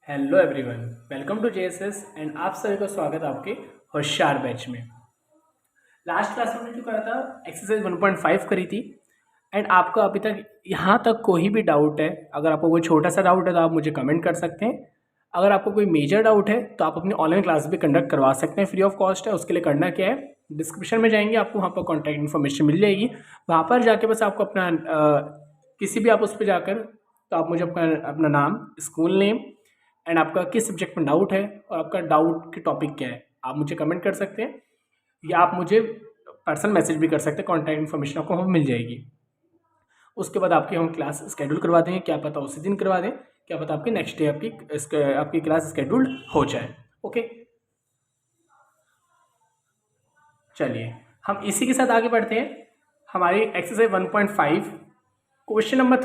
Hello everyone, welcome to JSS and आप सभी का स्वागत है आपके होशियार बैच में। लास्ट क्लास में हमने जो करा था एक्सरसाइज 1.5 करी थी एंड आपको अभी तक यहाँ तक कोई भी डाउट है, अगर आपको कोई छोटा सा डाउट है तो आप मुझे कमेंट कर सकते हैं। अगर आपको कोई मेजर डाउट है तो आप अपनी ऑनलाइन क्लास भी कंडक्ट करवा सकते हैं, फ्री ऑफ कॉस्ट है। उसके लिए करना क्या है, डिस्क्रिप्शन में जाएंगे, आपको वहाँ पर कॉन्टैक्ट इन्फॉर्मेशन मिल जाएगी। वहाँ पर जाके बस आपको अपना किसी भी आप उस पर जाकर तो आप मुझे अपना नाम, स्कूल नेम एंड आपका किस सब्जेक्ट में डाउट है और आपका डाउट की टॉपिक क्या है आप मुझे कमेंट कर सकते हैं, या आप मुझे पर्सनल मैसेज भी कर सकते हैं। कॉन्टैक्ट इन्फॉर्मेशन आपको हम मिल जाएगी। उसके बाद आपकी हम क्लास स्केड्यूल करवा देंगे, क्या पता उसी दिन करवा दें, क्या पता आपकी नेक्स्ट डे आपकी क्लास स्केड्यूल्ड हो जाए। ओके, चलिए हम इसी के साथ आगे बढ़ते हैं। हमारी एक्सरसाइज 1.5 क्वेश्चन नंबर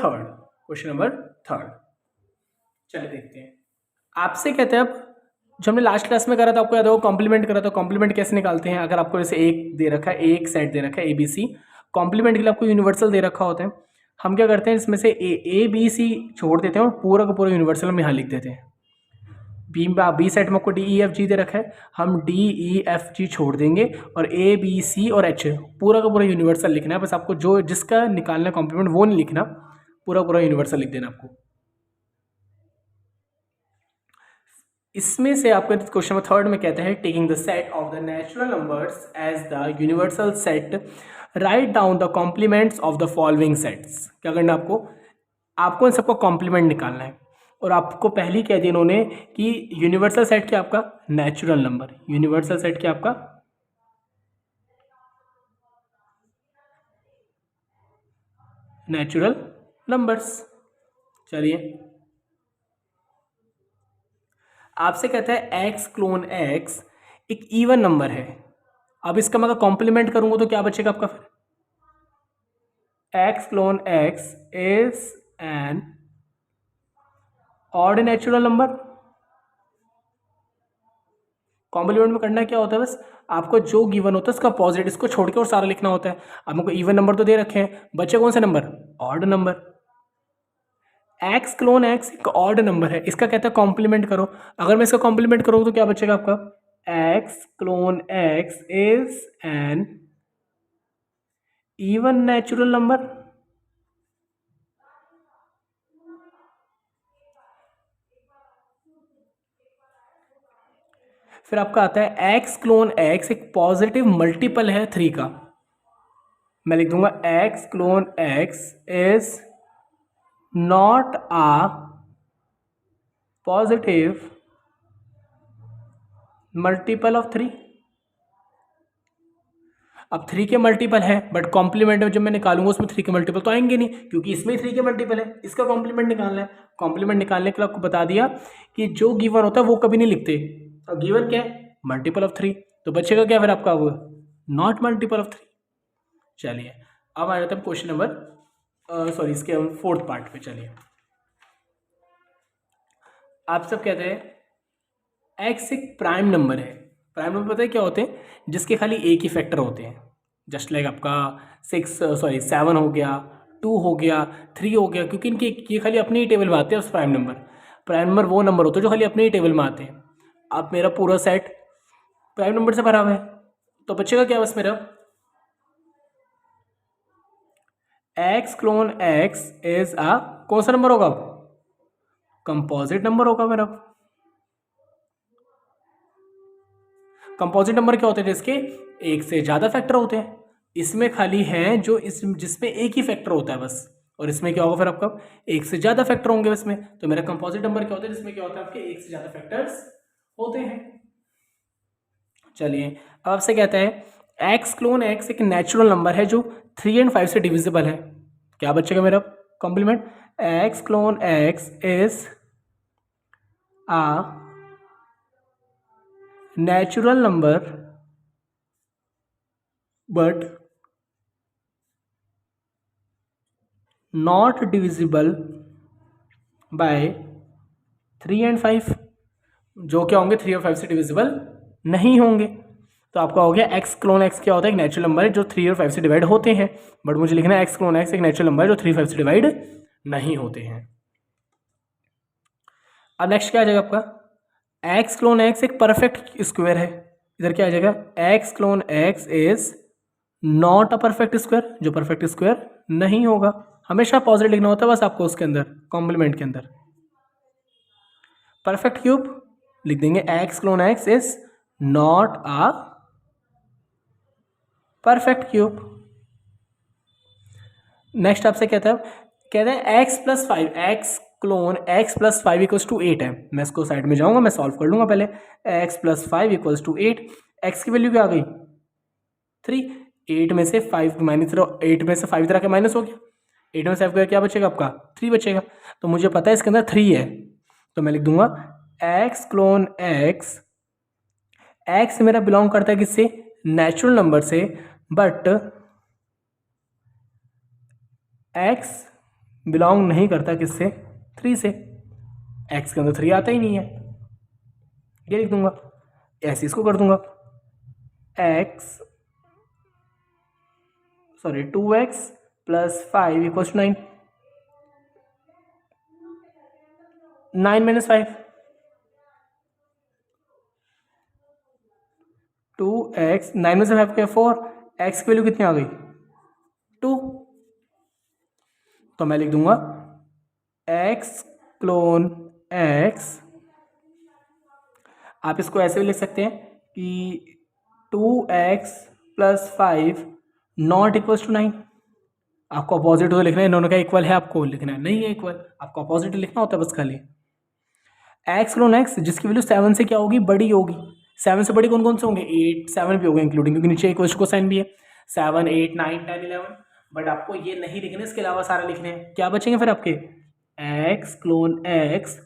थर्ड। चलिए देखते हैं। आपसे कहते हैं, अब जो हमने लास्ट क्लास में करा था आपको याद होगा, कॉम्प्लीमेंट करा था। कॉम्प्लीमेंट कैसे निकालते हैं, अगर आपको जैसे एक दे रखा है, एक सेट दे रखा है ABC, कॉम्प्लीमेंट के लिए आपको यूनिवर्सल दे रखा होता है। हम क्या करते हैं, इसमें से ABC छोड़ देते हैं और पूरा का पूरा यूनिवर्सल हम यहाँ लिख देते हैं। बी सेट में आपको DEFG दे रखा है, हम DEFG छोड़ देंगे और ABC और H पूरा का पूरा यूनिवर्सल लिखना है। बस आपको जो जिसका निकालना है कॉम्प्लीमेंट वो नहीं लिखना, पूरा पूरा यूनिवर्सल लिख देना आपको। इसमें से आपका क्वेश्चन नंबर थर्ड में कहते हैं, taking the set of the natural numbers as the universal set, write down the complements of the following sets. क्या करना है आपको इन सबका कॉम्प्लीमेंट निकालना है। और आपको पहले ही कह दिया इन्होंने कि यूनिवर्सल सेट क्या आपका नेचुरल नंबर, यूनिवर्सल सेट क्या आपका नेचुरल नंबर्स। चलिए आपसे कहता है एक्स क्लोन एक्स एक इवन नंबर है। अब इसका मैं कॉम्प्लीमेंट करूंगा तो क्या बचेगा आपका, फिर x colon x is an odd natural number. Complement में करना क्या होता है, बस आपको जो गिवन होता है उसका पॉजिटिव इसको छोड़ के और सारा लिखना होता है। अब हमको इवन नंबर तो दे रखे हैं, बचे कौन सा number, odd number. X colon x एक ऑड नंबर है, इसका कहता है कॉम्प्लीमेंट करो। अगर मैं इसका कॉम्प्लीमेंट करूँ तो क्या बचेगा आपका, x colon x is an even natural number. फिर आपका आता है एक्स क्लोन एक्स एक पॉजिटिव मल्टीपल है 3 का। मैं लिख दूंगा x colon x is not a positive multiple of 3। अब 3 के मल्टीपल है, बट कॉम्प्लीमेंट में जब मैं निकालूंगा उसमें 3 के मल्टीपल तो आएंगे नहीं, क्योंकि इसमें 3 के मल्टीपल है। इसका कॉम्प्लीमेंट निकालना है। कॉम्प्लीमेंट निकालने के लिए आपको बता दिया कि जो गिवन होता है वो कभी नहीं लिखते। और गिवन क्या है, मल्टीपल ऑफ 3, तो बचेगा क्या फिर आपका, वो नॉट मल्टीपल ऑफ 3। चलिए अब आ जाते हैं क्वेश्चन नंबर इसके हम फोर्थ पार्ट पे। चलिए आप सब कहते हैं एक्स एक प्राइम नंबर है। प्राइम नंबर पता है क्या होते हैं, जिसके खाली एक ही फैक्टर होते हैं। जस्ट लाइक आपका 7 हो गया, 2 हो गया, 3 हो गया, क्योंकि इनके ये खाली अपने ही टेबल में आते हैं। उस प्राइम नंबर वो नंबर होते हैं जो खाली अपने ही टेबल में आते हैं। अब मेरा पूरा सेट प्राइम नंबर से भरा हुआ है, तो बचेगा क्या बस मेरा, एक्स क्लोन एक्स इज आ कौन सा नंबर होगा, कंपोजिट नंबर होगा मेरा। कंपोजिट नंबर क्या होते हैं, जिसके एक से ज़्यादा फैक्टर होते हैं। इसमें खाली है जो जिसमें एक ही फैक्टर होता है बस, और इसमें क्या होगा फिर आपका एक से ज़्यादा फैक्टर होंगे इसमें। तो मेरा कंपोजिट नंबर क्या होता है, जिसमें क्या होता है आपके एक से ज़्यादा फैक्टर्स होते हैं। चलिए अब आपसे कहता है एक्स क्लोन एक्स एक नेचुरल नंबर है जो 3 और 5 से डिविजिबल है। क्या बचेगा मेरा complement, x colon x is a natural number but not divisible by 3 और 5, जो क्या होंगे 3 और 5 से डिविजिबल नहीं होंगे। तो आपका हो गया एक्स क्लोन एक्स क्या होता है, एक नेचुरल नंबर है जो 3 और 5 से डिवाइड होते हैं। बट मुझे लिखना है एक्स क्लोन एक्स एक नेचुरल नंबर है जो 3 5 से डिवाइड नहीं होते हैं। अब नेक्स्ट क्या आ जाएगा आपका, एक्स क्लोन एक्स एक परफेक्ट स्क्वायर है, इधर क्या आ जाएगा, x colon x is not a perfect square, जो परफेक्ट स्क्वायर नहीं होगा, हमेशा पॉजिटिव लिखना होता है बस आपको उसके अंदर कॉम्प्लीमेंट के अंदर। परफेक्ट क्यूब लिख देंगे x colon x is not a perfect cube. Next आपसे कहता है x plus five, x colon x plus five equals to 8 है। मैं इसको साइड में जाऊंगा, मैं सॉल्व कर लूंगा पहले। X plus five equals to 8, x की वैल्यू क्या आ गई 3, 8 में से 5 माइनस, 8 में से 5 तरह के माइनस हो गया, 8 में से 5 क्या बचेगा आपका 3 बचेगा। तो मुझे पता है इसके अंदर 3 है, तो मैं लिख दूंगा एक्स क्लोन एक्स, एक्स मेरा बिलोंग करता है किससे, नेचुरल नंबर से, बट एक्स बिलोंग नहीं करता किससे, 3 से, एक्स के अंदर 3 आता ही नहीं है, ये लिख दूंगा। ऐसे इसको कर दूंगा x, sorry 2x plus 5 equals 9, 9 minus 5, 2x, 9 में से 5 क्या 4, x की वैल्यू कितनी आ गई 2, तो मैं लिख दूंगा x क्लोन x, आप इसको ऐसे भी लिख सकते हैं कि 2x plus 5 not equals to 9। आपको अपोजिट तो लिखना है, इन्होंने का इक्वल है आपको लिखना है, नहीं है इक्वल, आपको अपोजिट लिखना होता है बस खाली। एक्स क्लोन एक्स जिसकी वैल्यू 7 से क्या होगी, बड़ी होगी, 7 से बड़ी कौन कौन से होंगे, 8 7 भी होंगे इंक्लूडिंग, क्योंकि नीचे इक्वल को साइन भी है, 7 8 9 10 11, बट आपको ये नहीं लिखने, इसके अलावा सारे लिखने हैं। क्या बचेंगे फिर आपके, एक्स क्लोन एक्स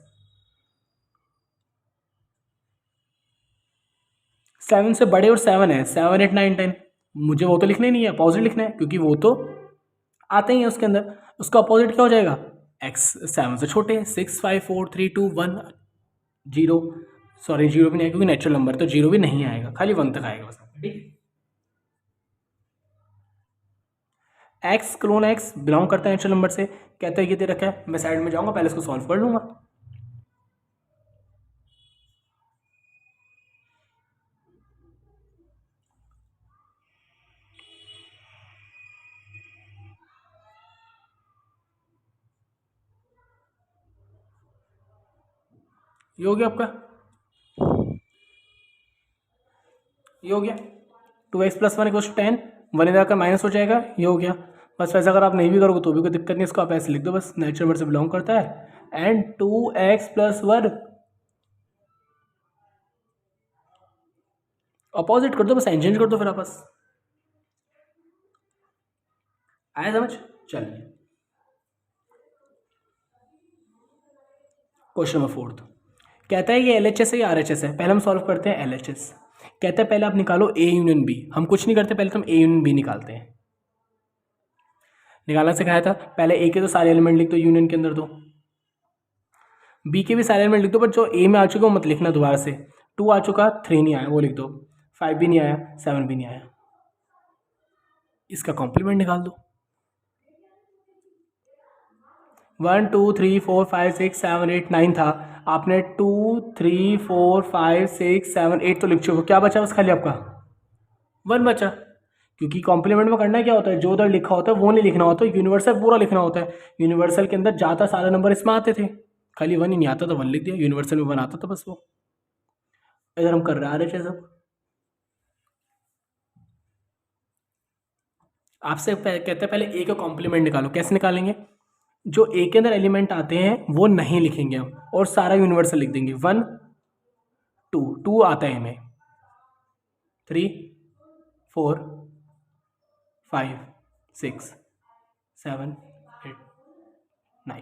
7 से बड़े और 7 है, 7 8 9 10, मुझे वो तो लिखना ही नहीं है, अपोजिट लिखना है, क्योंकि वो तो आते ही है उसके अंदर। उसका अपोजिट क्या हो जाएगा, एक्स 7 से छोटे, 6 5 4 3 2 1 0, सॉरी 0 भी नहीं आएगा क्योंकि नेचुरल नंबर, तो 0 भी नहीं आएगा, खाली 1 तक आएगा बस, ठीक। एक्स क्लोन एक्स बिलोंग करता है नेचुरल नंबर से, कहता है ये दे रखा है, मैं साइड में जाऊंगा पहले इसको सॉल्व कर लूंगा। ये हो गया आपका, ये हो गया 2x प्लस 1 इक्वल टू 10, 1 इधर का माइनस हो जाएगा, ये हो गया। बस वैसे अगर आप नहीं भी करोगे तो भी कोई दिक्कत नहीं, इसको आप ऐसे लिख दो बस, नेचुरल नंबर से बिलोंग करता है, एंड 2x प्लस 1 अपोजिट कर दो बस, चेंज कर दो फिर आप बस, आया समझ। चलिए क्वेश्चन नंबर 4 कहता है ये LHS है या RHS है, पहले हम सॉल्व करते हैं LHS। कहता है पहले आप निकालो A यूनियन B, हम कुछ नहीं करते, पहले तो हम A यूनियन B निकालते हैं। निकालना सिखाया था, पहले A के तो सारे एलिमेंट लिख दो यूनियन के अंदर, दो B के भी सारे एलिमेंट लिख दो, बट जो A में आ चुका वो मत लिखना दोबारा से, 2 आ चुका 3 नहीं आया वो लिख दो, 5 भी नहीं आया 7 भी नहीं आया, इसका कॉम्प्लीमेंट निकाल दो। 1 2 3 4 5 6 7 8 9 था, आपने 2 3 4 5 6 7 8 तो लिख चुके हो, क्या बचा बस खाली आपका 1 बचा, क्योंकि कॉम्प्लीमेंट में करना क्या होता है, जो उधर लिखा होता है वो नहीं लिखना होता, यूनिवर्सल पूरा लिखना होता है। यूनिवर्सल के अंदर जाता सारे नंबर इसमें आते थे, खाली 1 ही नहीं आता तो 1 लिख दिया, यूनिवर्सल में 1 आता था बस, वो इधर हम कर रहे हैं सब। आपसे कहते हैं पहले A का कॉम्प्लीमेंट निकालो, कैसे निकालेंगे, जो A के अंदर एलिमेंट आते हैं वो नहीं लिखेंगे हम, और सारा यूनिवर्सल लिख देंगे, 1 2 2 आता है हमें, 3 4 5 6 7 8 9।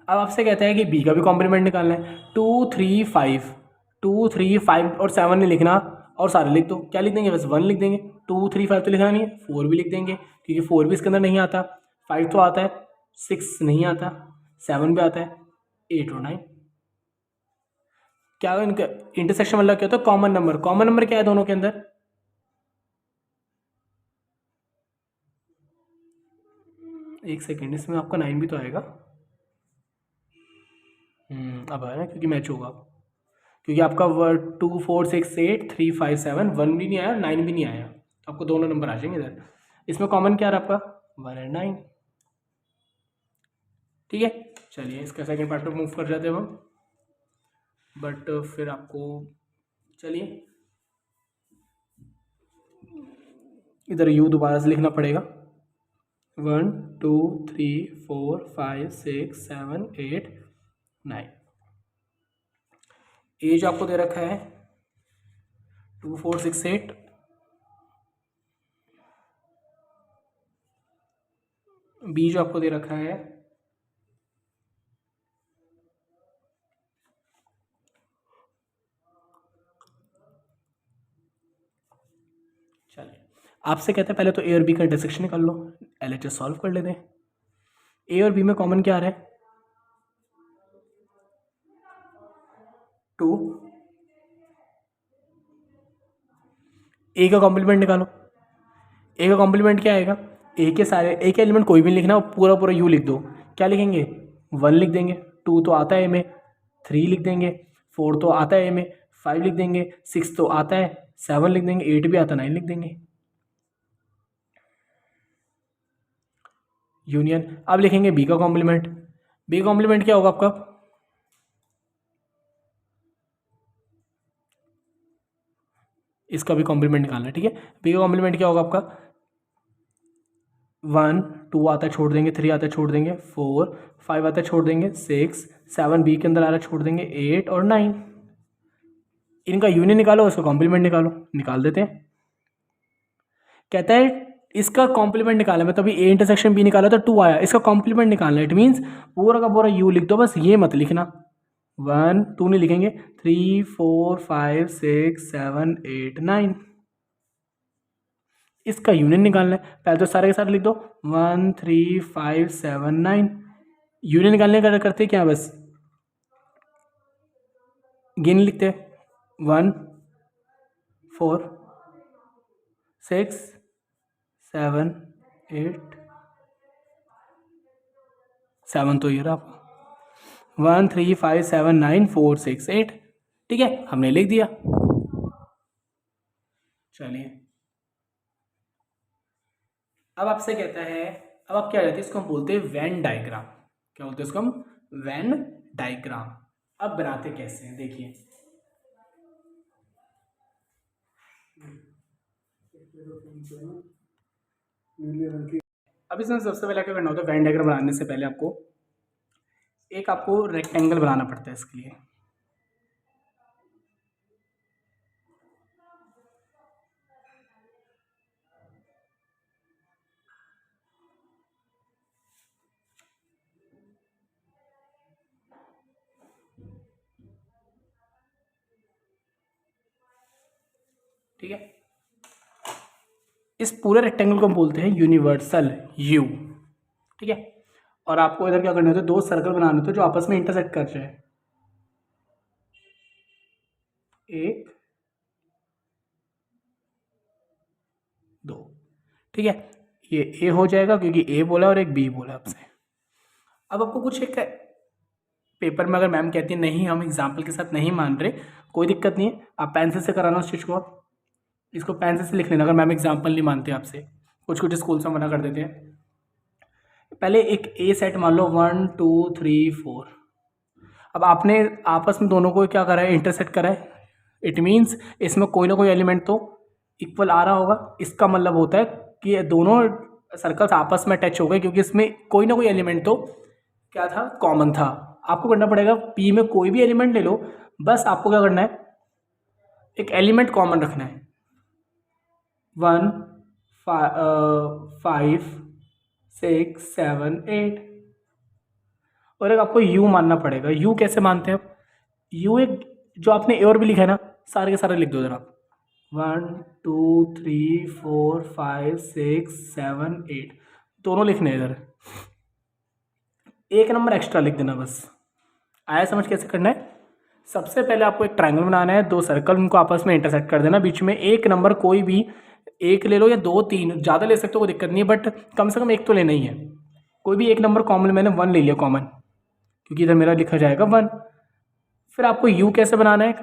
अब आपसे कहता है कि B का भी कॉम्प्लीमेंट निकालना है, 2 3 5 2 3 5 और 7 नहीं लिखना, और सारे लिख दो, क्या लिख देंगे बस 1 लिख देंगे, 2 3 5 तो लिखना नहीं है, 4 भी लिख देंगे क्योंकि 4 भी इसके अंदर नहीं आता, 5 तो आता है, 6 नहीं आता, 7 भी आता है, 8 और 9। क्या इनका इंटरसेक्शन मतलब क्या होता है, कॉमन नंबर, कॉमन नंबर क्या है दोनों के अंदर, एक सेकेंड, इसमें आपका 9 भी तो आएगा। अब आया ना, क्योंकि मैच होगा अब, क्योंकि आपका 2 4 6 8 3 5 7 1 भी नहीं आया, 9 भी नहीं आया, तो आपको दोनों नंबर आ जाएंगे इधर। इसमें कॉमन क्या रहा आपका 1 और 9। ठीक है, चलिए इसका सेकंड पार्ट पे मूव कर जाते हैं हम। बट फिर आपको, चलिए इधर यू दोबारा से लिखना पड़ेगा। 1 2 3 4 5 6 7 8 9। एज आपको दे रखा है 2 4 6 8। बी जो आपको दे रखा है चलिए, आपसे कहते हैं पहले तो ए और बी का इंटरसेक्शन निकाल लो, एलएचएस सॉल्व कर लेते हैं। ए और बी में कॉमन क्या आ रहा है 2। ए का कॉम्प्लीमेंट निकालो। ए का कॉम्प्लीमेंट क्या आएगा, ए के सारे, ए के एलिमेंट कोई भी लिखना, पूरा पूरा यू लिख दो। क्या लिखेंगे 1 लिख देंगे, 2 तो आता है ए में, 3 लिख देंगे, 4 तो आता है ए में, 5 लिख देंगे, 6 तो आता है, 7 लिख देंगे, 8 भी आता है, 9 लिख देंगे। यूनियन। अब लिखेंगे बी का कॉम्प्लीमेंट। बी का कॉम्प्लीमेंट क्या होगा आपका, इसका भी कॉम्प्लीमेंट निकालना है। ठीक है, बी का कॉम्प्लीमेंट क्या होगा आपका 1 2 आता है छोड़ देंगे, 3 आता है छोड़ देंगे, 4 5 आता है छोड़ देंगे, 6 7 बी के अंदर आ रहा है छोड़ देंगे, 8 और 9। इनका यूनियन निकालो, इसका कॉम्प्लीमेंट निकालो। निकाल देते हैं। कहता है इसका कॉम्प्लीमेंट निकाला, मैं तभी ए इंटरसेक्शन बी निकाला तो 2 आया, इसका कॉम्प्लीमेंट निकालना है। इट मीन्स पूरा का पूरा यू लिख दो, बस ये मत लिखना 1 2 नहीं लिखेंगे, 3 4 5 6 7 8 9। इसका यूनियन निकालना है, पहले तो सारे के सारे लिख दो 1 3 5 7 9। यूनियन निकालने का करते क्या, बस गिन लिखते 1 4 6 7 8 7 तो ये रहा 1 3 5 7 9 4 6 8। ठीक है, हमने लिख दिया। चलिए अब आपसे कहता है, अब आप क्या कहते हैं, इसको हम बोलते हैं वेन डायग्राम। क्या बोलते हैं इसको हम, वेन डायग्राम। अब बनाते कैसे हैं देखिए, अब इसमें सबसे पहले क्या करना होता है, वेन डायग्राम बनाने से पहले आपको रेक्टेंगल बनाना पड़ता है इसके लिए। ठीक है, इस पूरे रेक्टेंगल को हम बोलते हैं यूनिवर्सल यू। ठीक है, और आपको इधर क्या करना होता है, 2 सर्कल बनाने होते हैं जो आपस में इंटरसेक्ट कर जाए। 1 2। ठीक है, ये ए हो जाएगा क्योंकि ए बोला और एक बी बोला आपसे। अब आपको कुछ एक पेपर में अगर मैम कहती है नहीं हम एग्जाम्पल के साथ नहीं मान रहे, कोई दिक्कत नहीं है, आप पेंसिल से कराना उस चीज़ को, इसको पेंसिल से लिख लेना अगर मैम एग्जाम्पल नहीं मानते आपसे। कुछ कुछ स्कूल से मना कर देते हैं। पहले एक ए सेट मान लो 1 2 3 4। अब आपने आपस में दोनों को क्या करा है, इंटरसेक्ट करा है। इट मीन्स इसमें कोई ना कोई एलिमेंट तो इक्वल आ रहा होगा। इसका मतलब होता है कि ये दोनों सर्कल्स आपस में अटैच हो गए क्योंकि इसमें कोई ना कोई एलिमेंट तो क्या था, कॉमन था। आपको करना पड़ेगा पी में कोई भी एलिमेंट ले लो, बस आपको क्या करना है, एक एलिमेंट कॉमन रखना है। 1 5 6 7 8। और एक आपको यू मानना पड़ेगा। यू कैसे मानते हैं आप, यू एक जो आपने ए और बी लिखा है ना, सारे के सारे लिख दो जरा आप। 1 2 3 4 5 6 7 8 दोनों लिखने इधर, एक नंबर एक्स्ट्रा लिख देना बस। आया समझ कैसे करना है। सबसे पहले आपको एक ट्रायंगल बनाना है, 2 सर्कल उनको आपस में इंटरसेक्ट कर देना, बीच में एक नंबर कोई भी एक ले लो या 2 3 ज़्यादा ले सकते हो, कोई दिक्कत नहीं है, बट कम से कम एक तो लेना ही है। कोई भी एक नंबर कॉमन, मैंने 1 ले लिया कॉमन, क्योंकि इधर मेरा लिखा जाएगा 1। फिर आपको u कैसे बनाना है,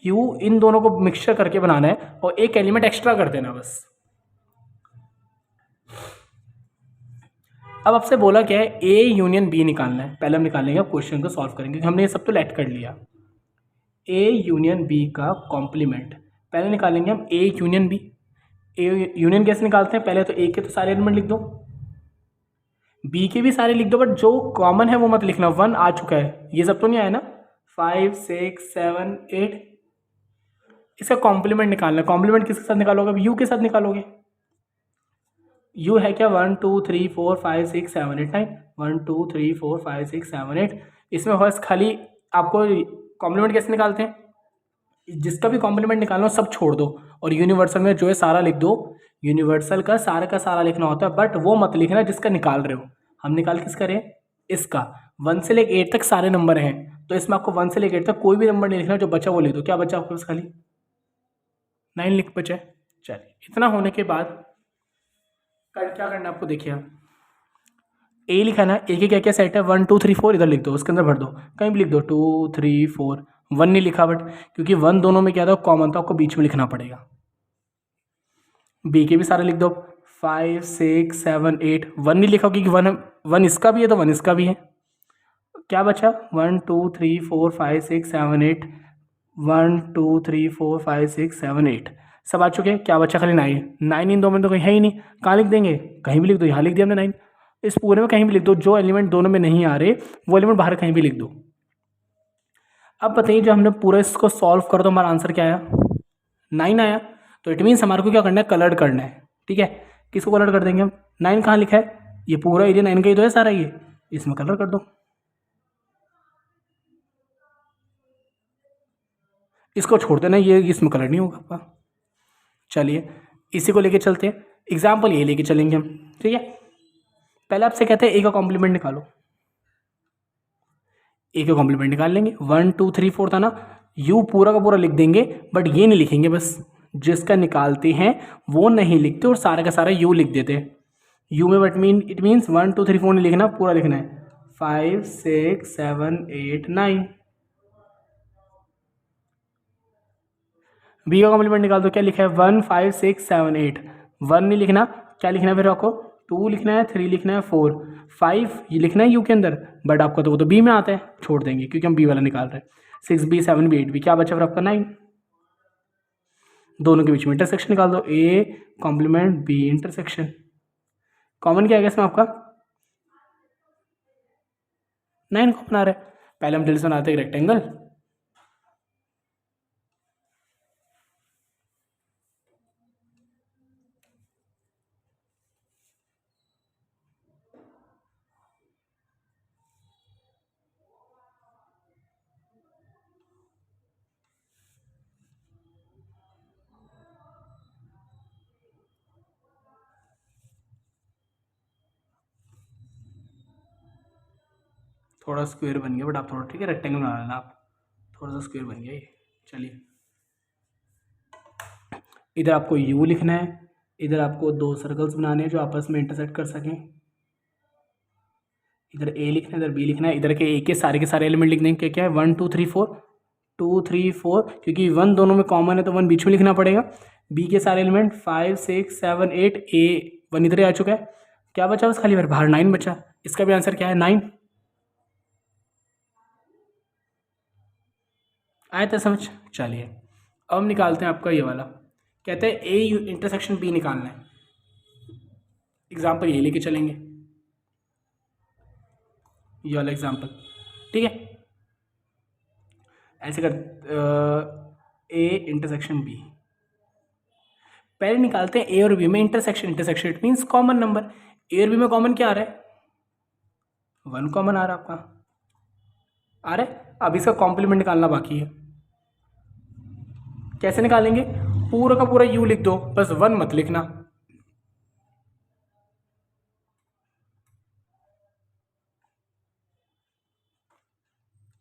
u इन दोनों को मिक्सचर करके बनाना है और एक एलिमेंट एक्स्ट्रा कर देना बस। अब आपसे बोला क्या है, ए यूनियन बी निकालना है। पहले हम निकालेंगे, अब क्वेश्चन को सॉल्व करेंगे, क्योंकि हमने ये सब तो लेट कर लिया। ए यूनियन बी का कॉम्प्लीमेंट पहले निकालेंगे हम, A union B. A union कैसे निकालते हैं, पहले तो ए के तो सारे एलिमेंट लिख दो, बी के भी सारे लिख दो, बट जो कॉमन है वो मत लिखना। 1 आ चुका है, ये सब तो नहीं आया ना। 5 6 7 8, इसका कॉम्प्लीमेंट निकालना है। कॉम्प्लीमेंट किसके साथ निकालोगे, यू के साथ निकालोगे। यू है क्या, 1 2 3 4 5 6 7 8 9, 1 2 3 4 5 6 7 8। इसमें बस खाली आपको कॉम्प्लीमेंट कैसे निकालते हैं, जिसका भी कॉम्प्लीमेंट निकालना हो सब छोड़ दो और यूनिवर्सल में जो है सारा लिख दो। यूनिवर्सल का सारा लिखना होता है, बट वो मत लिखना जिसका निकाल रहे हो। हम निकाल किसका रहे हैं, इसका। 1 से लेकर 8 तक सारे नंबर हैं, तो इसमें आपको 1 से लेकर 8 तक कोई भी नंबर नहीं लिखना, जो बचा वो लिख दो। क्या बचा आपके पास, खाली 9 लिख बचा है। चलिए, इतना होने के बाद क्या करना है आपको, देखिए ए लिखा ना, ए के क्या क्या सेट है, 1 2 3 4, इधर लिख दो, उसके अंदर भर दो, कहीं भी लिख दो 2 3 4। 1 नहीं लिखा, बट क्योंकि 1 दोनों में क्या था, कॉमन था, आपको बीच में लिखना पड़ेगा। बी के भी सारे लिख दो, 5 6 7 8। 1 नहीं लिखा क्योंकि 1 इसका भी है तो 1 इसका भी है। क्या बचा, 1 2 3 4 5 6 7 8, 1 2 3 4 5 6 7 8 सब आ चुके हैं। क्या बचा, खाली 9। 9 इन दो में तो कहीं है ही नहीं, कहाँ लिख देंगे, कहीं भी लिख दो। यहाँ लिख दिया हमने 9, इस पूरे में कहीं भी लिख दो। जो एलिमेंट दोनों में नहीं आ रहे वो एलिमेंट बाहर कहीं भी लिख दो। अब बताइए, जब हमने पूरा इसको सॉल्व कर दो, हमारा आंसर क्या आया, 9 आया। तो इट मीन्स हमारे को क्या करना है, कलर करना है। ठीक है, किसको कलर कर देंगे हम, 9 कहाँ लिखा है, ये पूरा एरिया 9 का ही तो है सारा, ये इसमें कलर कर दो। इसको छोड़ देना, ये इसमें कलर नहीं होगा आपका। चलिए, इसी को लेके चलते हैं, एग्जाम्पल ये लेके चलेंगे हम। ठीक है, पहले आपसे कहते हैं ए का कॉम्प्लीमेंट निकालो। ए का कॉम्प्लीमेंट निकाल लेंगे, 1 2 3 4 था ना, यू पूरा का पूरा लिख देंगे, बट ये नहीं लिखेंगे, बस जिसका निकालते हैं वो नहीं लिखते और सारा का सारा यू लिख देते हैं। यू में बट इट मीन्स 1 2 3 4 नहीं लिखना, पूरा लिखना है 5 6 7 8 9। बी का कॉम्प्लीमेंट निकाल दो, क्या लिखा है, 1 5 6 7 8। 1 नहीं लिखना, क्या लिखना है फिर आपको, 2 लिखना है, 3 लिखना है, 4 5 ये लिखना है यू के अंदर, बट आपका तो वो तो बी में आता है, छोड़ देंगे क्योंकि हम बी वाला निकाल रहे हैं। 6 बी 7 बी 8 बी, क्या बचा फिर आपका 9। दोनों के बीच में इंटरसेक्शन निकाल दो, A complement B intersection. Common क्या है इसमें आपका, 9 कॉमन आ रहा है। पहले हम जल्दी से बनाते हैं रेक्टेंगल। थोड़ा स्क्वायर बन गया, बट आप थोड़ा, ठीक है, रेक्टेंगल बना लेना आप, थोड़ा सा स्क्वायर बन गया ये। चलिए, इधर आपको यू लिखना है, इधर आपको 2 सर्कल्स बनाने हैं जो आपस में इंटरसेक्ट कर सकें। इधर ए लिखना है, इधर बी लिखना है। इधर के ए के सारे एलिमेंट लिख देंगे, क्या क्या है, 1 2 3 4, 2 3 4, क्योंकि 1 दोनों में कॉमन है तो 1 बीच में लिखना पड़ेगा। बी के सारे एलिमेंट 5 6 7 8, ए 1 इधर ही आ चुका है। क्या बचा बस, खाली बाहर 9 बचा। इसका भी आंसर क्या है, 9। आया था समझ। चलिए, अब हम निकालते हैं आपका ये वाला, कहते हैं ए इंटरसेक्शन बी निकालना है। एग्जाम्पल ये लेके चलेंगे, ये वाला एग्जाम्पल। ठीक है, ऐसे कर, ए इंटरसेक्शन बी। पहले निकालते हैं ए और बी में intersection. Intersection it means common number. A और बी में कॉमन क्या आ रहा है, 1 कॉमन आ रहा है आपका, आ रहा है। अब इसका कॉम्प्लीमेंट निकालना बाकी है। कैसे निकालेंगे, पूरा का पूरा यू लिख दो, बस 1 मत लिखना।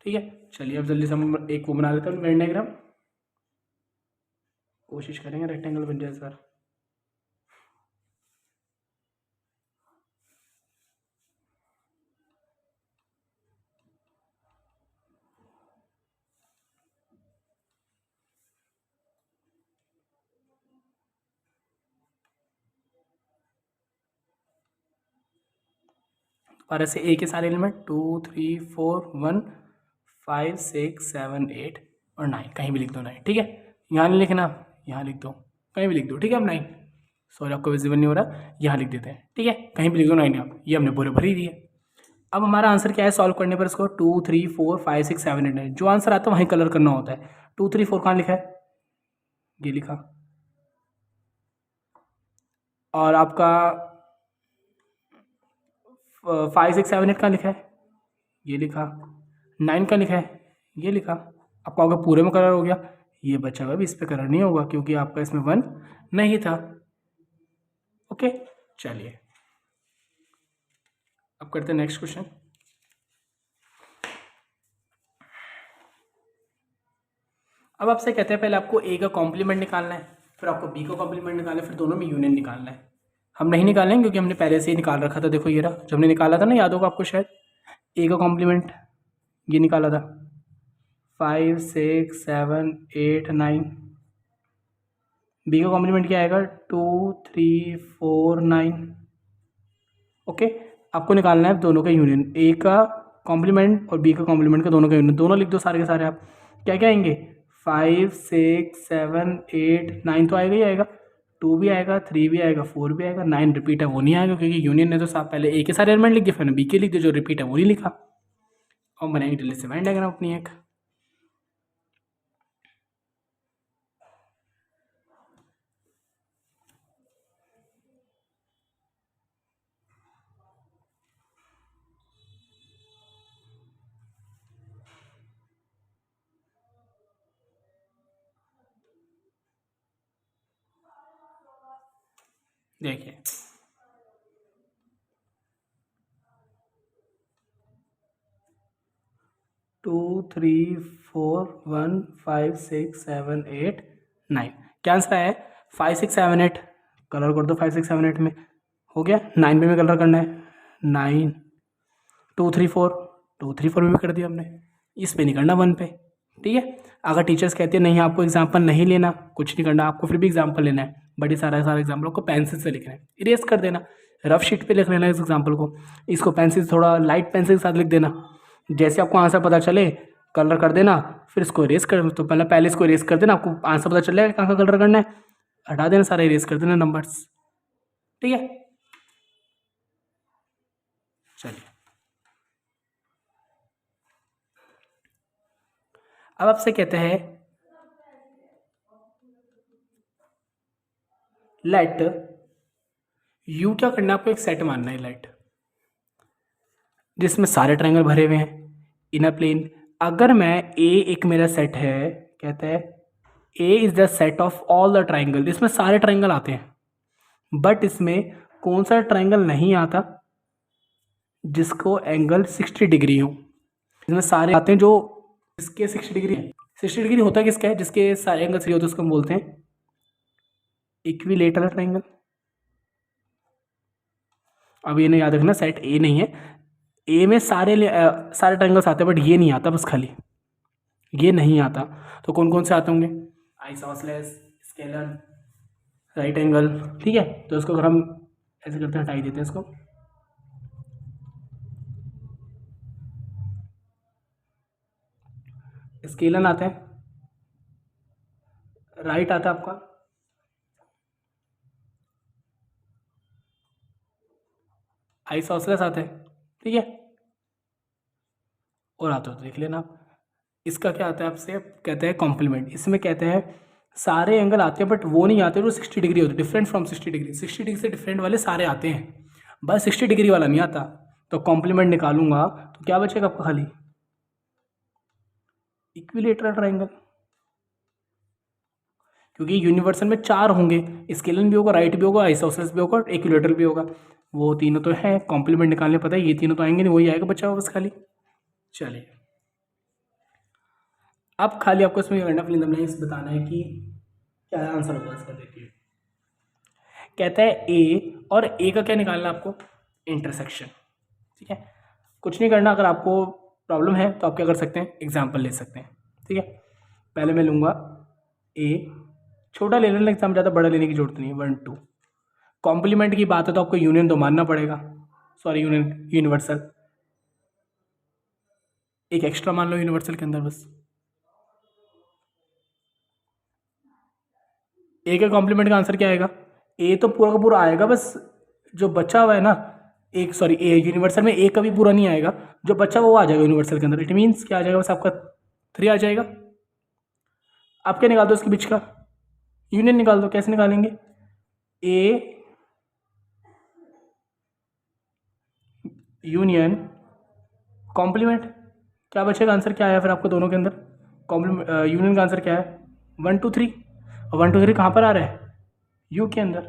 ठीक है, चलिए अब जल्दी से हम एक वो बना लेते हैं वेन डायग्राम। कोशिश करेंगे रेक्टेंगल बन जाए इस बार। 12 से ए के सारे एलिमेंट 2 3 4 1 5 6 7 8 और 9, कहीं भी लिख दो 9, ठीक है। यहाँ नहीं लिखना, यहाँ लिख दो, कहीं भी लिख दो, ठीक है। अब 9, सॉरी आपको विजिबल नहीं हो रहा, यहाँ लिख देते हैं, ठीक है, कहीं भी लिख दो 9 यहाँ, ये हमने पूरे भरी दी है। अब हमारा आंसर क्या है सॉल्व करने पर, इसको 2 3 4 5 6 7 8 9, जो आंसर आता है वहीं कलर करना होता है। 2 3 4 कहाँ लिखा है, ये लिखा, और आपका 5 6 7 8 कहाँ लिखा है, ये लिखा, 9 का लिखा है, ये लिखा। आपका अगर पूरे में कलर हो गया, ये बचा हुआ भी इस पे कलर नहीं होगा क्योंकि आपका इसमें 1 नहीं था। ओके, चलिए अब करते हैं नेक्स्ट क्वेश्चन। अब आपसे कहते हैं पहले आपको ए का कॉम्प्लीमेंट निकालना है, फिर आपको बी का कॉम्प्लीमेंट निकालना है, फिर दोनों में यूनियन निकालना है। हम नहीं निकालेंगे क्योंकि हमने पहले से ही निकाल रखा था, देखो ये रहा, जब हमने निकाला था ना, याद होगा आपको शायद, ए का कॉम्प्लीमेंट ये निकाला था 5 6 7 8 9। बी का कॉम्प्लीमेंट क्या आएगा 2 3 4 9। ओके, आपको निकालना है दोनों का यूनियन, ए का कॉम्प्लीमेंट और बी का कॉम्प्लीमेंट का दोनों का यूनियन, दोनों लिख दो सारे के सारे। आप क्या क्या आएंगे 5 6 7 8 9 तो आएगा ही आएगा, 2 भी आएगा, 3 भी आएगा, 4 भी आएगा, 9 रिपीट है वो नहीं आएगा क्योंकि यूनियन ने तो साफ पहले ए के सारे एलिमेंट लिख दिए, फिर बी के लिख दिए, जो रिपीट है वो नहीं लिखा। और बनाएंगे डिलीट से वेन डायग्राम अपनी एक। देखिए 2 3 4 1 5 6 7 8 9, क्या आंसर है 5 6 7 8। कलर कर दो 5 6 7 8 में, हो गया। 9 पे में कलर करना है, 9 2 3 4, 2 3 4 में भी कर दिया हमने, इस पे नहीं करना 1 पे, ठीक है। अगर टीचर्स कहते हैं नहीं आपको एग्जाम्पल नहीं लेना, कुछ नहीं करना, आपको फिर भी एग्जाम्पल लेना है, बड़ी सारा सारा एग्जाम्पल आपको पेंसिल से लिखना है, इरेज कर देना, रफ शीट पे लिख लेना इस एग्जाम्पल को, इसको पेंसिल थोड़ा लाइट पेंसिल के साथ लिख देना, जैसे आपको आंसर पता चले कलर कर देना, फिर इसको इरेज कर, तो पहले इसको इरेज कर देना, आपको आंसर पता चलेगा कहाँ का कलर करना है, हटा देना सारा, इरेज कर देना नंबर्स, ठीक है। चलिए अब आपसे कहते हैं लेट यू, क्या करना है आपको, एक सेट मानना है लेट जिसमें सारे ट्रायंगल भरे हुए हैं इन अ प्लेन। अगर मैं ए एक मेरा सेट है, कहता है A is the set of all the triangle, इसमें सारे ट्रायंगल आते हैं, बट इसमें कौन सा ट्रायंगल नहीं आता जिसको एंगल 60 डिग्री हो। इसमें सारे आते हैं जो इसके 60 डिग्री है। 60 डिग्री होता है किसका है, जिसके सारे एंगल सही होते हैं उसको हम बोलते हैं इक्विलेटरल ट्रायंगल। अब ये नहीं याद रखना, सेट ए नहीं है, ए में सारे ट्रायंगल्स आते हैं बट ये नहीं आता, बस खाली ये नहीं आता। तो कौन कौन से आते होंगे, आइसोसेलेस, स्केलर, राइट एंगल, ठीक है। तो इसको अगर हम ऐसे करते हैं, हटाई देते हैं इसको, स्केलर आते हैं, राइट आता है आपका, आइसोसेलेस आते हैं, ठीक है, और आता तो देख लेना आप। इसका क्या आता है आपसे, कहते हैं कॉम्प्लीमेंट, इसमें कहते हैं सारे एंगल आते हैं बट वो नहीं आते जो 60 डिग्री होते, डिफरेंट फ्रॉम 60 डिग्री, 60 डिग्री से डिफरेंट वाले सारे आते हैं, बस 60 डिग्री वाला नहीं आता। तो कॉम्प्लीमेंट निकालूंगा तो क्या बचेगा आपका, खाली इक्विलेटरल ट्रायंगल, क्योंकि यूनिवर्सल में 4 होंगे, स्केलन भी होगा, राइट भी होगा, आइसोसेलेस भी होगा, इक्विलेटरल भी होगा, वो तीनों तो है, कॉम्प्लीमेंट निकालने पता है, ये तीनों तो आएंगे नहीं, वही आएगा बचा हुआ बस खाली। चलिए अब खाली आपको इसमें करना, फिलिंग द ब्लैंक्स बताना है कि क्या आंसर होगा इसका। देखिए कहता है ए और ए का क्या निकालना है आपको, इंटरसेक्शन, ठीक है। कुछ नहीं करना, अगर आपको प्रॉब्लम है तो आप क्या कर सकते हैं, एग्जाम्पल ले सकते हैं, ठीक है। पहले मैं लूँगा ए, छोटा ले लेना एग्जाम, ज़्यादा बड़ा लेने की जरूरत नहीं है, 1 2। कॉम्प्लीमेंट की बात है तो आपको यूनियन तो मानना पड़ेगा, सॉरी यूनिवर्सल, एक एक्स्ट्रा मान लो यूनिवर्सल के अंदर बस। ए के कॉम्प्लीमेंट का आंसर क्या आएगा? ए तो पूरा का पूरा आएगा, बस जो बचा हुआ है ना, एक सॉरी ए यूनिवर्सल में ए कभी पूरा नहीं आएगा, जो बचा वो आ जाएगा यूनिवर्सल के अंदर। इट मीन्स क्या आ जाएगा? बस आपका 3 आ जाएगा। आप क्या निकाल दो इसके बीच का? यूनियन निकाल दो। कैसे निकालेंगे? ए यूनियन कॉम्प्लीमेंट, क्या बचेगा? आंसर क्या आया फिर आपको दोनों के अंदर? कॉम्प्लीमेंट यूनियन का आंसर क्या है? 1 2 3। और 1 2 3 कहाँ पर आ रहा है? यू के अंदर।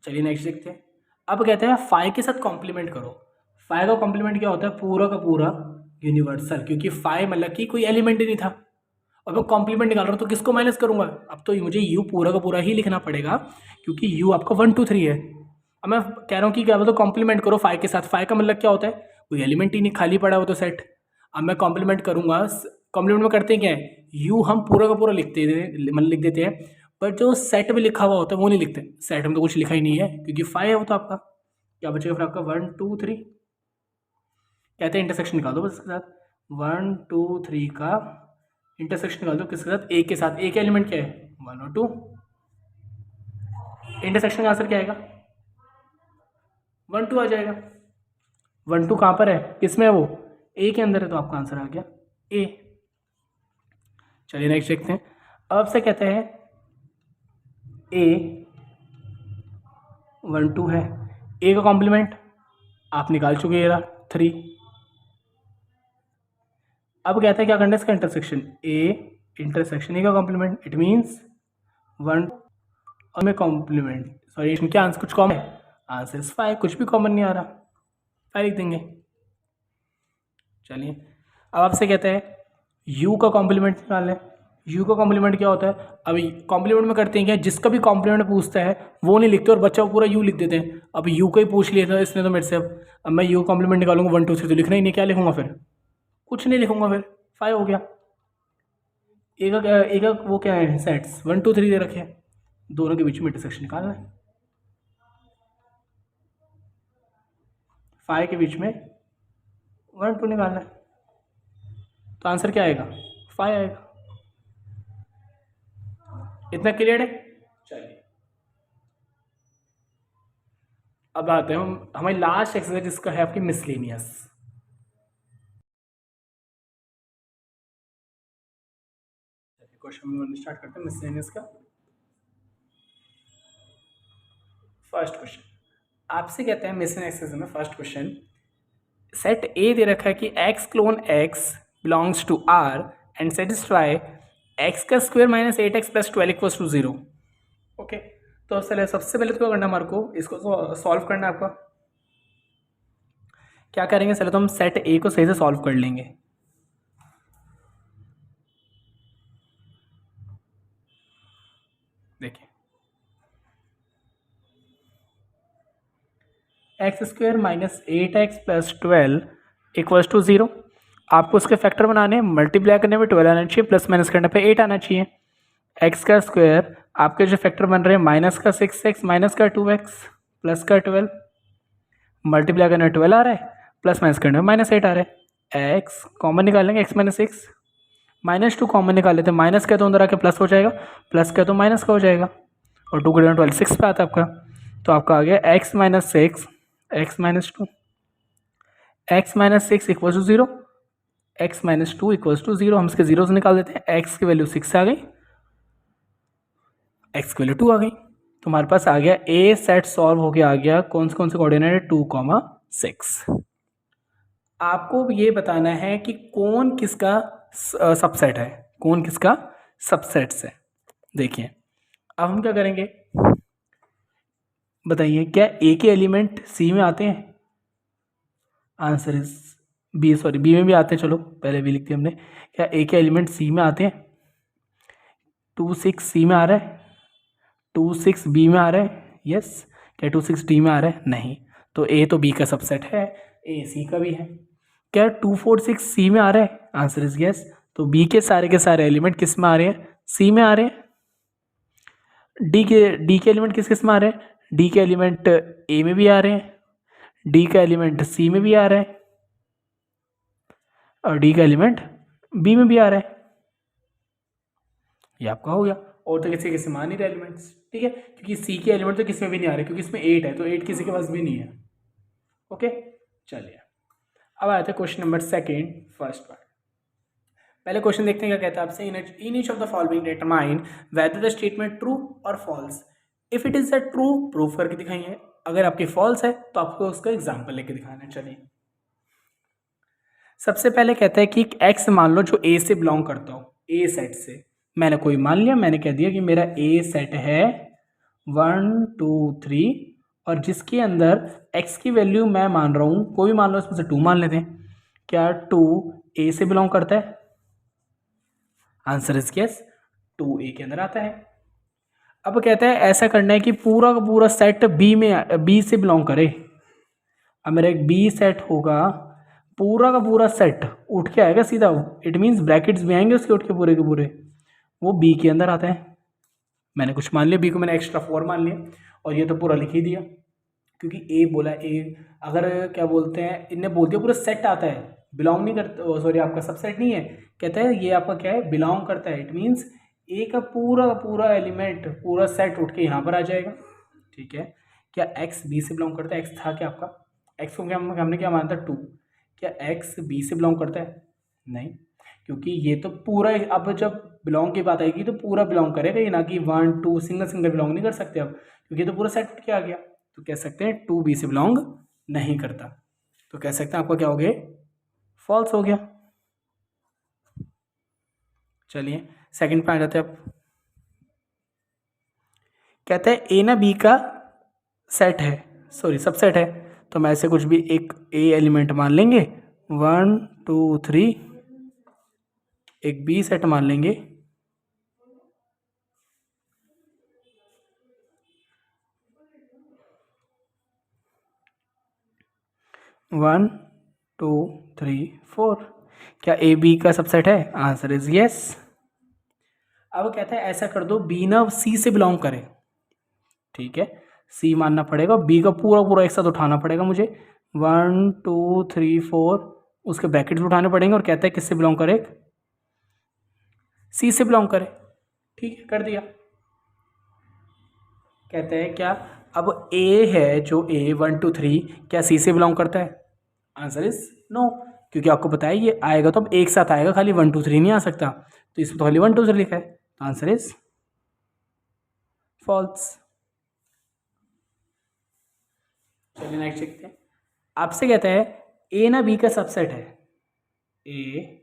चलिए नेक्स्ट देखते हैं। अब कहते हैं फाइव के साथ कॉम्प्लीमेंट करो। फाइव का कॉम्प्लीमेंट क्या होता है? पूरा का पूरा यूनिवर्सल, क्योंकि फाइव मतलब कि कोई एलिमेंट ही नहीं था और मैं कॉम्प्लीमेंट निकाल रहा हूँ तो किसको माइनस करूंगा? अब तो मुझे यू पूरा का पूरा ही लिखना पड़ेगा, क्योंकि यू आपका 1 2 3 है। अब मैं कह रहा हूँ कि क्या बोलते कॉम्प्लीमेंट करो फाइव के साथ। फाइव का मतलब क्या होता है? कोई एलिमेंट ही नहीं, खाली पड़ा हो तो सेट। अब मैं कॉम्प्लीमेंट करूंगा। कॉम्प्लीमेंट में करते हैं क्या है? यू हम पूरा का पूरा लिखते हैं, मतलब लिख देते हैं, पर जो सेट में लिखा हुआ होता है वो नहीं लिखते। सेट में तो कुछ लिखा ही नहीं है, क्योंकि फाइव है वो तो आपका। क्या बचेगा फिर आपका? 1 2 3। कहते हैं इंटरसेक्शन निकाल दो बस इसके साथ। 1 2 3 का इंटरसेक्शन निकाल दो किसके साथ? ए के साथ। ए का एलिमेंट क्या है? 1 और 2। इंटरसेक्शन का आंसर क्या आएगा? 1 2 आ जाएगा। 1 2 कहाँ पर है? किसमें है वो? ए के अंदर है, तो आपका आंसर आ गया ए। चलिए नेक्स्ट देखते हैं। अब से कहते हैं ए 1 2 है, ए का कॉम्प्लीमेंट आप निकाल चुके हैं 3। अब कहता है क्या करना है इसका? इंटरसेक्शन। ए इंटरसेक्शन ए का कॉम्प्लीमेंट, इट मीन्स 1 और में कॉम्प्लीमेंट, सॉरी क्या आंसर कुछ कॉमन है? आंसर 5, कुछ भी कॉमन नहीं आ रहा, 5 लिख देंगे। चलिए अब आपसे कहते हैं यू का कॉम्प्लीमेंट निकालना है। यू का कॉम्प्लीमेंट क्या होता है? अभी कॉम्प्लीमेंट में करते हैं क्या? जिसका भी कॉम्प्लीमेंट पूछता है वो नहीं लिखते और बच्चा पूरा यू लिख देते हैं। अब यू का ही पूछ लिया था इसने तो मेरे से। अब मैं यू कॉम्प्लीमेंट निकालूंगा 1 2 3, तो लिखना ही नहीं। क्या लिखूंगा फिर? कुछ नहीं लिखूंगा, फिर 5 हो गया। एक वो क्या है? सेट्स 1 2 3 दे रखे हैं, दोनों के बीच में इंटरसेक्शन निकालना है। 5 के बीच में 1 2 निकालना है, तो आंसर क्या आएगा? 5 आएगा। इतना क्लियर है? चलिए अब आते हैं हम हमारी लास्ट एक्सरसाइज, जिसका है आपकी मिसलेनियस। क्वेश्चन स्टार्ट करते हैं मिसलेनियस का। फर्स्ट क्वेश्चन आपसे कहते हैं मिसलेनियस एक्सरसाइज में फर्स्ट क्वेश्चन, सेट ए दे रखा है कि X colon X belongs to R and satisfy X का square minus 8x plus 12 equals to 0। Okay, तो चलिए सबसे पहले तो क्या करना है हमारे को? इसको सॉल्व करना है आपका। क्या करेंगे? चलो तो हम सेट ए को सही से सॉल्व कर लेंगे। देखिए x square minus 8x plus 12 equals to 0। आपको उसके फैक्टर बनाने हैं, मल्टीप्लाई करने पे 12 आना चाहिए, प्लस माइनस करने पे 8 आना चाहिए। एक्स का स्क्वायर आपके जो फैक्टर बन रहे हैं माइनस का 6x माइनस का 2x प्लस का 12, मल्टीप्लाई करने में 12 आ रहा है, प्लस माइनस करने में माइनस 8 आ रहा है। एक्स कॉमन निकालेंगे, एक्स माइनस 6, -2 कॉमन निकाल लेते हैं। माइनस का तो अंदर आके प्लस हो जाएगा, प्लस का तो माइनस का हो जाएगा, और 2 गुणा 12 6 पे आता है आपका। तो आपका आ गया x minus 6 x minus 2, x minus 6 equal to 0, x minus 2 equals to 0। हम इसके जीरो से निकाल देते हैं। एक्स की वैल्यू 6 आ गई, एक्स की वैल्यू 2 आ गई, तो हमारे पास आ गया ए सेट सॉल्व होके आ गया। कौन से कोऑर्डिनेट? 2,6। आपको ये बताना है कि कौन किसका सबसेट है, कौन किसका सबसेट्स है। देखिए अब हम क्या करेंगे, बताइए क्या ए के एलिमेंट सी में आते हैं? Answer is B, sorry B में भी आते हैं, चलो पहले बी लिखते हैं हमने। क्या ए के एलिमेंट सी में आते हैं? 2 6 सी में आ रहा है, 2 6 बी में आ रहा है, यस। क्या 2 6 डी में आ रहा है? नहीं। तो ए तो बी का सबसेट है, ए सी का भी है। क्या 2 4 6 सी में आ रहा है? Answer is yes. तो बी के सारे एलिमेंट किस में आ रहे हैं? सी में आ रहे हैं। डी के एलिमेंट किस किस में आ रहे हैं? डी के एलिमेंट ए में भी आ रहे हैं, डी का एलिमेंट सी में भी आ रहा है, और डी का एलिमेंट बी में भी आ रहा है। ये आपका हो गया। और तो किसी किसी में आ नहीं रहे एलिमेंट्स, ठीक है, क्योंकि सी के एलिमेंट तो किस में भी नहीं आ रहे, क्योंकि इसमें 8 है, तो 8 किसी के पास भी नहीं है। ओके, चलिए अब आते हैं question number second, first part. पहले क्वेश्चन देखते हैं क्या कहता है आपसे। In each of the following determine whether the statement true और false. If it is a true, proof करके दिखाइए। अगर आपकी फॉल्स है तो आपको उसका एग्जाम्पल लेके दिखाना है। चलिए, सबसे पहले कहता है कि एक्स मान लो जो ए से बिलोंग करता हो, ए सेट से। मैंने कोई मान लिया, मैंने कह दिया कि मेरा ए सेट है 1 2 3, और जिसके अंदर एक्स की वैल्यू मैं मान रहा हूँ, कोई भी मान लो, इसमें से 2 मान लेते हैं। क्या 2 ए से बिलोंग करता है? आंसर इज यस, 2 ए के अंदर आता है। अब कहता है ऐसा करना है कि पूरा का पूरा सेट बी से बिलोंग करे। अब मेरा एक बी सेट होगा, पूरा का पूरा सेट उठ के आएगा सीधा, इट मीन्स ब्रैकेट्स भी आएंगे उसके उठ के पूरे वो बी के अंदर आता है। मैंने कुछ मान लिया, बी को मैंने एक्स्ट्रा 4 मान लिया, और ये तो पूरा लिख ही दिया, क्योंकि ए बोला। ए अगर क्या बोलते हैं, इनने बोल दिया पूरा सेट आता है, बिलोंग नहीं करता, सॉरी आपका सबसेट नहीं है। कहता है ये आपका क्या है, बिलोंग करता है। इट मीन्स ए का पूरा एलिमेंट, पूरा सेट उठ के यहाँ पर आ जाएगा। ठीक है, क्या एक्स बी से बिलोंग करता है? एक्स था क्या आपका? एक्स को क्या हमने क्या माना था? 2। क्या एक्स बी से बिलोंग करता है? नहीं, क्योंकि ये तो पूरा, अब जब बिलोंग की बात आएगी तो पूरा बिलोंग करेगा, ये ना कि 1 2 सिंगल बिलोंग नहीं कर सकते अब, क्योंकि तो पूरा सेट उठ के आ गया। तो कह सकते हैं 2 बी से बिलोंग नहीं करता, तो कह सकते हैं आपका क्या हो गया, फॉल्स हो गया। चलिए सेकंड पॉइंट आते हैं अब। कहते हैं ए ना बी का सेट है, सॉरी सबसेट है, तो मैं ऐसे कुछ भी एक ए एलिमेंट मान लेंगे, 1 2 3, एक बी सेट मान लेंगे, 1 2 3 4। क्या ए बी का सबसेट है? Answer is yes. अब कहता है ऐसा कर दो, बी ना सी से बिलोंग करे। ठीक है, सी मानना पड़ेगा, बी का पूरा एक साथ उठाना पड़ेगा मुझे, 1 2 3 4, उसके ब्रैकेट्स उठाने पड़ेंगे, और कहता है किससे बिलोंग करे? सी से बिलोंग करे। ठीक है, कर दिया। कहते हैं क्या, अब ए है जो ए 1 2 3, क्या सी से बिलोंग करता है? आंसर इज नो, क्योंकि आपको पता है ये आएगा तो अब एक साथ आएगा, खाली 1 2 3 नहीं आ सकता, तो इसमें तो खाली 1 2 3 लिखा है, तो आंसर इज फॉल्स। चलिए नेक्स्ट देखते हैं। आपसे कहता है ए ना बी का सबसेट है, ए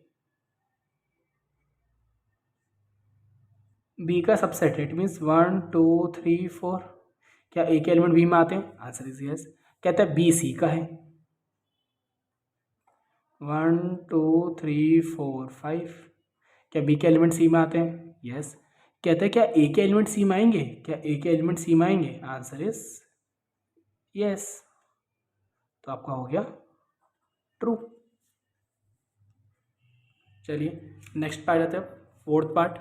बी का सबसेट है, इट मीन्स 1 2 3 4। क्या ए के एलिमेंट बी में आते हैं? Answer is yes. कहता है बी सी का है, 1 2 3 4 5। क्या बी के एलिमेंट सी में आते हैं? यस। कहता है क्या ए के एलिमेंट सी में आएंगे? क्या ए के एलिमेंट सी में आएंगे? आंसर इज यस, तो आपका हो गया ट्रू। चलिए नेक्स्ट पार्ट आते हैं, फोर्थ पार्ट।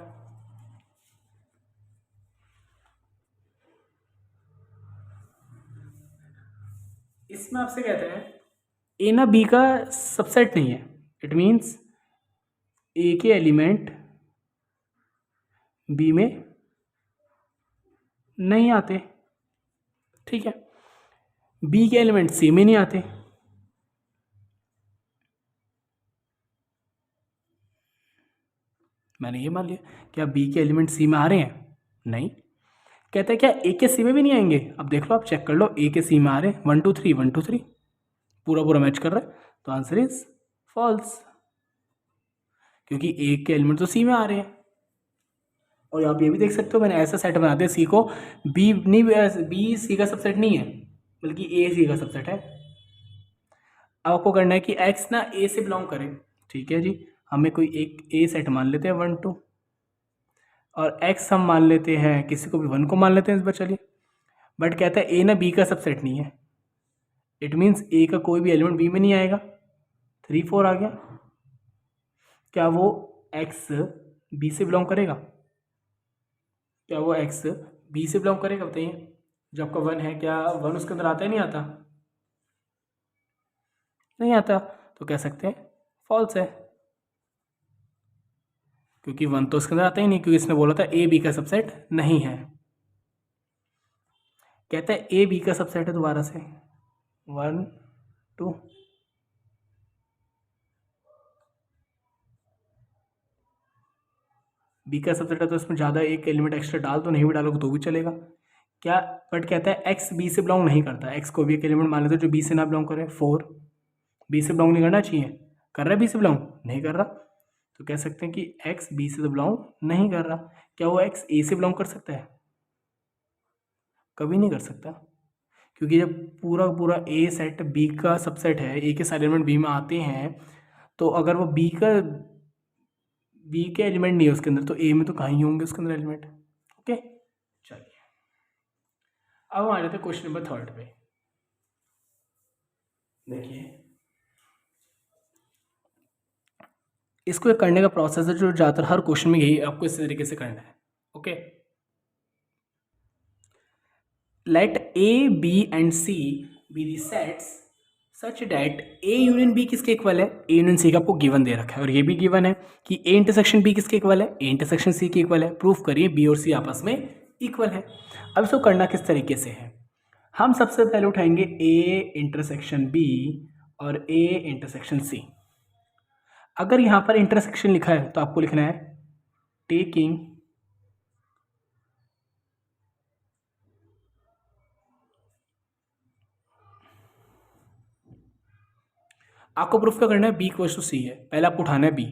इसमें आपसे कहते हैं ए ना बी का सबसेट नहीं है, इट मीन्स ए के एलिमेंट बी में नहीं आते। ठीक है, बी के एलिमेंट सी में नहीं आते। मैंने ये मान लिया, क्या बी के एलिमेंट सी में आ रहे हैं? नहीं। कहते हैं क्या ए के सी में भी नहीं आएंगे? अब देख लो, आप चेक कर लो, ए के सी में आ रहे हैं 1 2 3 1 2 3, पूरा मैच कर रहा है, तो आंसर इज फॉल्स, क्योंकि ए के एलिमेंट तो सी में आ रहे हैं। और आप ये भी देख सकते हो, मैंने ऐसा सेट बना दिया सी को, बी नहीं, बी सी का सबसेट नहीं है, बल्कि ए सी का सबसेट है। अब आपको करना है कि एक्स ना ए से बिलोंग करे। ठीक है जी, हमें कोई एक ए सेट मान लेते हैं 1 2, और एक्स हम मान लेते हैं, किसी को भी 1 को मान लेते हैं इस बार। चलिए, बट कहता है ए ना बी का सबसेट नहीं है, इट मीन्स ए का कोई भी एलिमेंट बी में नहीं आएगा। 3 4 आ गया। क्या वो एक्स बी से बिलोंग करेगा? क्या वो एक्स बी से बिलोंग करेगा, बताइए। जो आपका 1 है, क्या 1 उसके अंदर आता है, नहीं आता? नहीं आता, तो कह सकते हैं फॉल्स है, क्योंकि 1 तो उसके अंदर आता ही नहीं, क्योंकि इसने बोला था ए बी का सबसेट नहीं है। कहता है ए बी का सबसेट है, दोबारा से 1 2, बी का सबसेट है तो इसमें ज़्यादा एक एलिमेंट एक्स्ट्रा डाल दो, नहीं भी डालोगे तो भी चलेगा क्या। बट कहता है एक्स बी से बिलोंग नहीं करता, एक्स को भी एक एलिमेंट मान लेते जो बी से ना बिलोंग करे, 4 बी से बिलोंग नहीं करना चाहिए, कर रहा है बी से बिलोंग, नहीं कर रहा, तो कह सकते हैं कि एक्स बी से तो बिलोंग नहीं कर रहा। क्या वो एक्स ए से बिलोंग कर सकता है? कभी नहीं कर सकता, क्योंकि जब पूरा पूरा ए सेट बी का सबसेट है, ए के सारे एलिमेंट बी में आते हैं, तो अगर वो बी के एलिमेंट नहीं है उसके अंदर, तो ए में तो कहाँ ही होंगे उसके अंदर एलिमेंट। ओके, चलिए अब हम आ जाते हैं क्वेश्चन नंबर 3 पे। देखिए, इसको एक करने का प्रोसेस है जो ज़्यादातर हर क्वेश्चन में यही आपको इस तरीके से करना है। Okay, let A B and C be the sets such that A union B किसके इक्वल है, ए यूनियन सी का आपको गिवन दे रखा है, और ये भी गिवन है कि ए इंटरसेक्शन बी किसके इक्वल है, ए इंटरसेक्शन सी के इक्वल है। प्रूफ करिए बी और सी आपस में इक्वल है। अब इसको करना किस तरीके से है, हम सबसे पहले उठाएंगे ए इंटरसेक्शन बी और ए इंटरसेक्शन सी। अगर यहाँ पर इंटरसेक्शन लिखा है तो आपको लिखना है टेकिंग आपको प्रूफ क्या करना है, बी इक्वल्स टू सी है, पहले आपको उठाना है बी,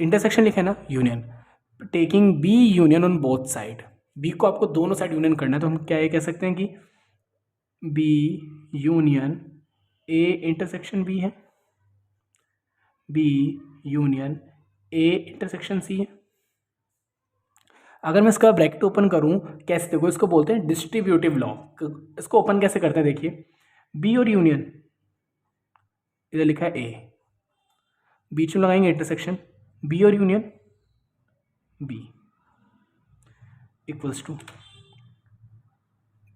इंटरसेक्शन लिखा है ना union, taking B union on both side, B को आपको दोनों साइड यूनियन करना है, तो हम क्या ये कह सकते हैं कि B union A intersection B है, B union A intersection C है। अगर मैं इसका ब्रैकेट ओपन करूं, कैसे, देखो इसको बोलते हैं डिस्ट्रीब्यूटिव लॉ। इसको ओपन कैसे करते हैं, देखिए बी और यूनियन, इधर लिखा है ए, बीच में लगाएंगे इंटरसेक्शन, बी और union B equals to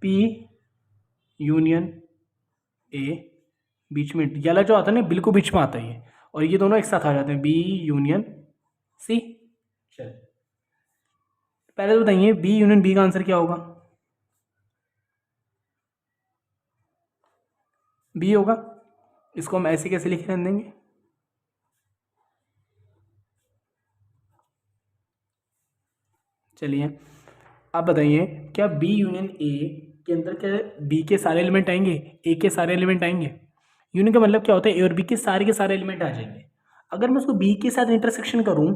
P union A, बीच में येला जो आता है ना बिल्कुल बीच में आता है ये, और ये दोनों एक साथ आ जाते हैं बी यूनियन सी। चल पहले तो बताइए बी यूनियन बी का आंसर क्या होगा, बी होगा। इसको हम ऐसे कैसे लिख रहने देंगे, चलिए अब बताइए क्या बी यूनियन ए के अंदर क्या बी के सारे एलिमेंट आएंगे, ए के सारे एलिमेंट आएंगे। यूनियन का मतलब क्या होता है, ए और बी के सारे एलिमेंट आ जाएंगे। अगर मैं उसको बी के साथ इंटरसेक्शन करूं,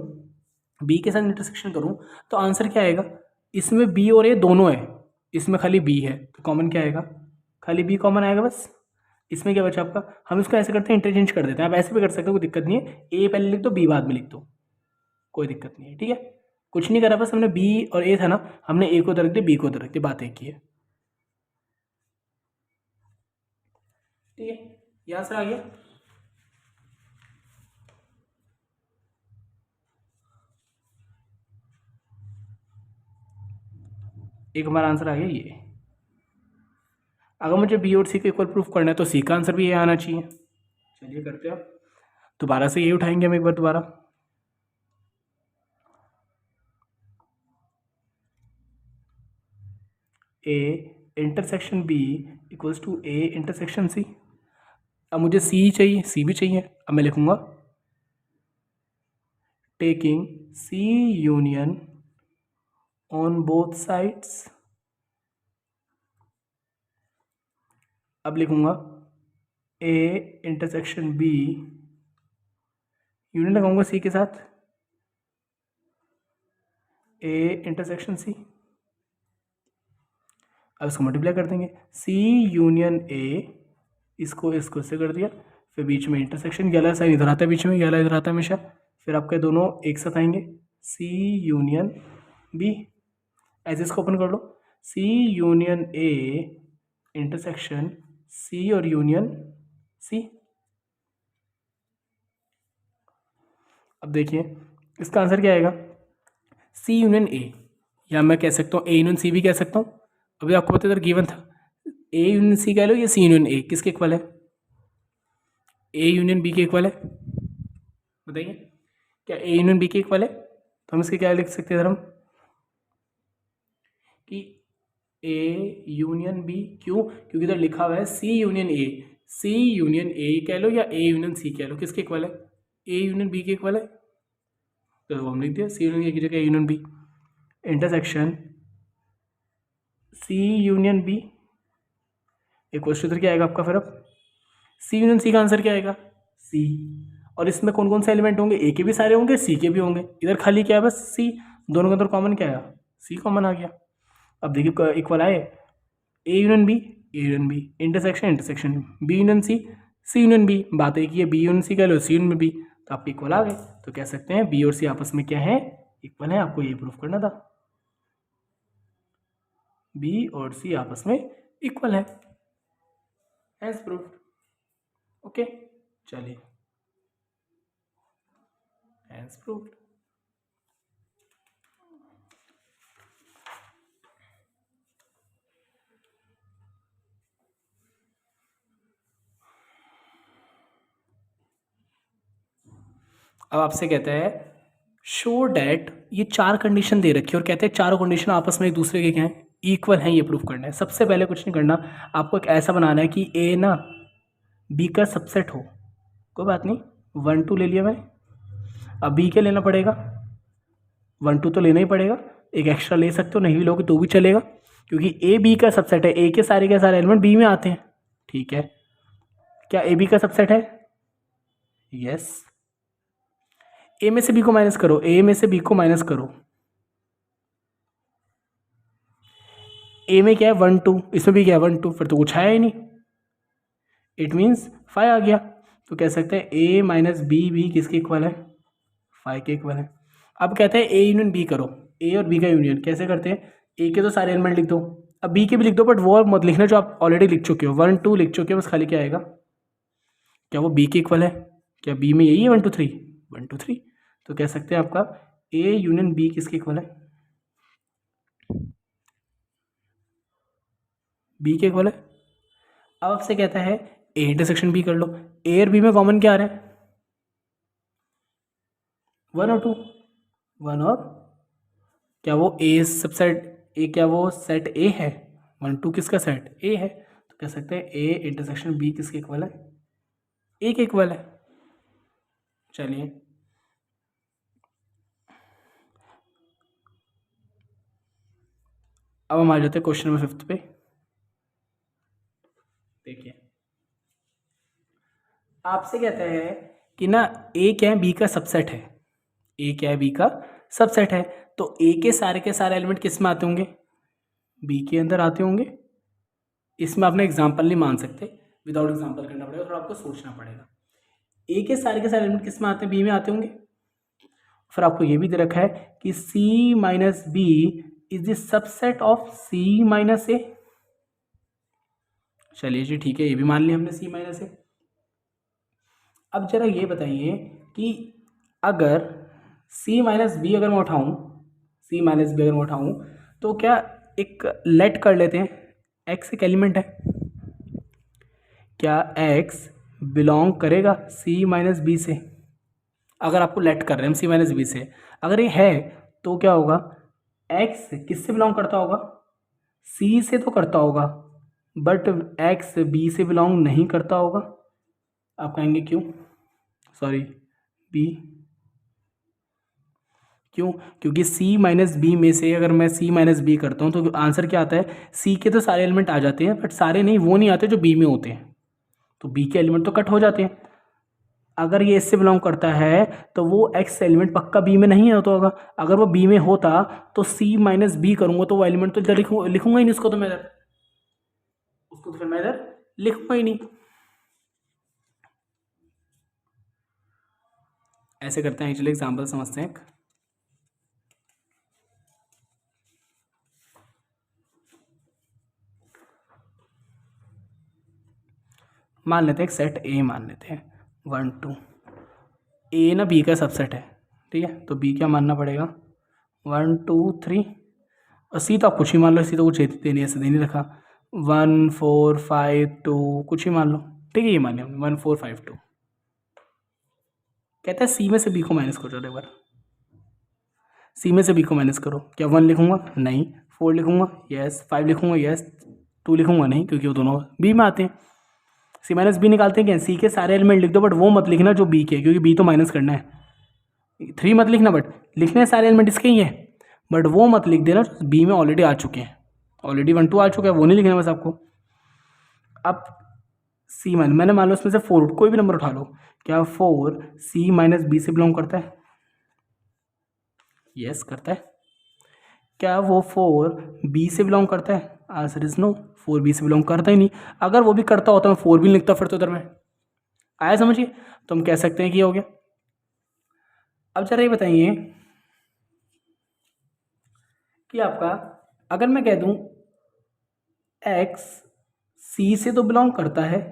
बी के साथ इंटरसेक्शन करूं तो आंसर क्या आएगा, इसमें बी और ए दोनों है, इसमें खाली बी है, तो कॉमन क्या आएगा, खाली बी कॉमन आएगा बस। इसमें क्या बचा आपका, हम इसको ऐसे करते हैं इंटरचेंज कर देते हैं, आप ऐसे भी कर सकते हो, कोई दिक्कत नहीं है, ए पहले लिख दो बी बाद में लिख दो, कोई दिक्कत नहीं है, ठीक है। कुछ नहीं करा, बस हमने बी और ए था ना, हमने ए को उधर रख दिया, बी को उधर रख दिया, बात एक ही है, ठीक है। यहाँ से आ गया, एक हमारा आंसर आ गया ये। अगर मुझे बी और सी को इक्वल प्रूफ करना है तो सी का आंसर भी ये आना चाहिए। चलिए करते हैं, दोबारा से ये उठाएंगे हम एक बार दोबारा, A intersection B equals to A intersection C. अब मुझे सी चाहिए, सी भी चाहिए, अब मैं लिखूंगा taking C union on both sides. अब लिखूंगा ए इंटरसेक्शन बी, यूनियन लगाऊंगा सी के साथ, ए इंटरसेक्शन सी। अब इसको मल्टीप्लाई कर देंगे, सी यूनियन ए, इसको इसको इससे कर दिया, फिर बीच में इंटरसेक्शन, गला साइन इधर आता है बीच में, गला इधर आता है हमेशा, फिर आपके दोनों एक साथ आएंगे, सी यूनियन बी। ऐसे इसको ओपन कर लो, सी यूनियन ए इंटरसेक्शन सी और यूनियन सी। अब देखिए इसका आंसर क्या आएगा, सी यूनियन ए, या मैं कह सकता हूँ ए यूनियन सी भी कह सकता हूँ, अभी आपको पता इधर गिवन था, ए यूनियन सी कह लो या सी यूनियन ए, किसके इक्वल है? ए यूनियन बी के इक्वल है। बताइए, क्या ए यूनियन बी के इक्वल है? तो हम इसके क्या लिख सकते हैं इधर हम कि ए यूनियन बी, क्यों? क्योंकि इधर लिखा हुआ है सी union A. C union A कह लो या ए यूनियन सी कह लो, किसके इक्वल है? ए यूनियन बी के इक्वल है। तो हम लिख दिया सी यूनियन ए की जगह A union B. Intersection C union B equal to इधर क्या आएगा आपका? फिर अब सी यूनियन सी का आंसर क्या आएगा? सी। और इसमें कौन कौन से एलिमेंट होंगे? ए के भी सारे होंगे, सी के भी होंगे। इधर खाली क्या है? बस सी। दोनों के अंदर कॉमन क्या आया? सी कॉमन आ गया। अब देखिए इक्वल आए, A union B, A union B, intersection intersection, B union C, C union B. बात एक ही है, बी यूनियन सी कह लो, सी यूनियन बी, तो आपके इक्वल आ गए। तो कह सकते हैं बी और सी आपस में क्या है? इक्वल है। आपको ये प्रूफ करना था, बी और सी आपस में इक्वल है। As proof. ओके, चलिए, एज प्रूफ। अब आपसे कहता है शो डैट, ये चार कंडीशन दे रखी है और कहते हैं चारों कंडीशन आपस में एक दूसरे के क्या है? इक्वल हैं। ये प्रूफ करना है। सबसे पहले कुछ नहीं करना, आपको एक ऐसा बनाना है कि ए ना बी का सबसेट हो। कोई बात नहीं, 1 2 ले लिया मैंने। अब बी के लेना पड़ेगा, 1 2 तो लेना ही पड़ेगा। एक एक्स्ट्रा ले सकते हो, नहीं भी लोगे तो भी चलेगा, क्योंकि ए बी का सबसेट है। ए के सारे एलिमेंट बी में आते हैं। ठीक है, क्या ए बी का सबसेट है? यस। ए में से बी को माइनस करो, ए में से बी को माइनस करो। ए में क्या है? 1 2, इसमें भी क्या है? 1 2, फिर तो कुछ आया ही नहीं। इट मीन्स 5 आ गया। तो कह सकते हैं ए माइनस बी भी किसके इक्वल है? 5 के इक्वल है। अब कहते हैं ए यूनियन बी करो। ए और बी का यूनियन कैसे करते हैं? ए के तो सारे एलिमेंट लिख दो, अब बी के भी लिख दो, बट वो मत लिखना जो आप ऑलरेडी लिख चुके हो। 1 2 लिख चुके हो, बस खाली क्या आएगा? क्या वो बी के इक्वल है? क्या बी में यही है 1 2 3? 1 2 3। तो कह सकते हैं आपका ए यूनियन बी किसके इक्वल है? बी के इक्वल है। अब आपसे कहता है ए इंटरसेक्शन बी कर लो। ए और बी में कॉमन क्या आ रहा है? 1 और 2, 1 और, क्या वो ए सबसेट ए, क्या वो सेट ए है? 1 2 किसका सेट? ए है। तो कह सकते हैं ए इंटरसेक्शन बी किसके इक्वल है? ए के इक्वल है। चलिए, अब हम आ जाते हैं क्वेश्चन नंबर 5 पे। देखिए, आपसे कहता है कि ना ए क्या है? बी का सबसेट है। ए क्या है? बी का सबसेट है। तो ए के सारे एलिमेंट किस में आते होंगे? बी के अंदर आते होंगे। इसमें आपने एग्जाम्पल नहीं मान सकते, विदाउट एग्जाम्पल करना पड़ेगा, थोड़ा आपको सोचना पड़ेगा। ए के सारे एलिमेंट किस में आते हैं? बी में आते होंगे। फिर आपको ये भी दे रखा है कि C minus B is the subset of C minus A. चलिए जी, ठीक है, ये भी मान लिया हमने सी माइनस ए। अब जरा ये बताइए कि अगर सी माइनस बी अगर मैं उठाऊँ, सी माइनस बी अगर मैं उठाऊँ, तो क्या एक लेट कर लेते हैं, एक्स एक एलिमेंट है, क्या एक्स बिलोंग करेगा सी माइनस बी से? अगर आपको लेट कर रहे हैं हम सी माइनस बी से, अगर ये है तो क्या होगा? एक्स किससे बिलोंग करता होगा? सी से तो करता होगा, बट एक्स बी से बिलोंग नहीं करता होगा। आप कहेंगे क्यों? सॉरी, बी क्यों? क्योंकि सी माइनस बी में से अगर मैं सी माइनस बी करता हूँ तो आंसर क्या आता है? सी के तो सारे एलिमेंट आ जाते हैं, बट सारे नहीं, वो नहीं आते जो बी में होते हैं, तो बी के एलिमेंट तो कट हो जाते हैं। अगर ये इससे बिलोंग करता है तो वो एक्स एलिमेंट पक्का बी में नहीं होता होगा। अगर वो बी में होता तो सी माइनस बी करूँगा तो वो एलिमेंट तो इधर लिखूंगा ही नहीं उसको, तो मैं इधर उसको तो फिर मैं इधर लिखूंगा ही नहीं। ऐसे करते हैं, चलिए एग्जाम्पल समझते हैं। मान लेते हैं एक सेट ए मान लेते हैं 1 2। ए ना बी का सबसेट है, ठीक है, तो बी क्या मानना पड़ेगा? 1 2 3। और सी तो आप कुछ ही मान लो, सी तो कुछ दे नहीं, ऐसे दे नहीं रखा। 1 4 5 2 कुछ ही मान लो, ठीक है, ये मान लिया 1 4 5 2। कहता है सी में से बी को माइनस करो, एक बार सी में से बी को माइनस करो। क्या 1 लिखूंगा? नहीं। 4 लिखूंगा? यस। 5 लिखूंगा? यस। 2 लिखूंगा? नहीं, क्योंकि वो दोनों बी में आते हैं। सी माइनस बी निकालते हैं क्या? सी के सारे एलिमेंट लिख दो, बट वो मत लिखना जो बी के, क्योंकि बी तो माइनस करना है। 3 मत लिखना, बट लिखने सारे एलिमेंट इसके ही हैं, बट वो मत लिख देना बी में ऑलरेडी आ चुके हैं। ऑलरेडी 1 2 आ चुका है, वो नहीं लिखना बस आपको। अब सी माइनस, मैंने मान लो उसमें से 4, कोई भी नंबर उठा लो, क्या 4 सी माइनस बी से बिलोंग करता है? यस करता है। क्या वो 4 बी से बिलोंग करता है? आंसर इज नो, 4 बी से बिलोंग करता ही नहीं। अगर वो भी करता होता मैं 4 भी नहीं लिखता फिर तो उधर में। आया समझिए? तो हम कह सकते हैं कि ये हो गया। अब जरा ये बताइए कि आपका, अगर मैं कह दूं एक्स सी से तो बिलोंग करता है,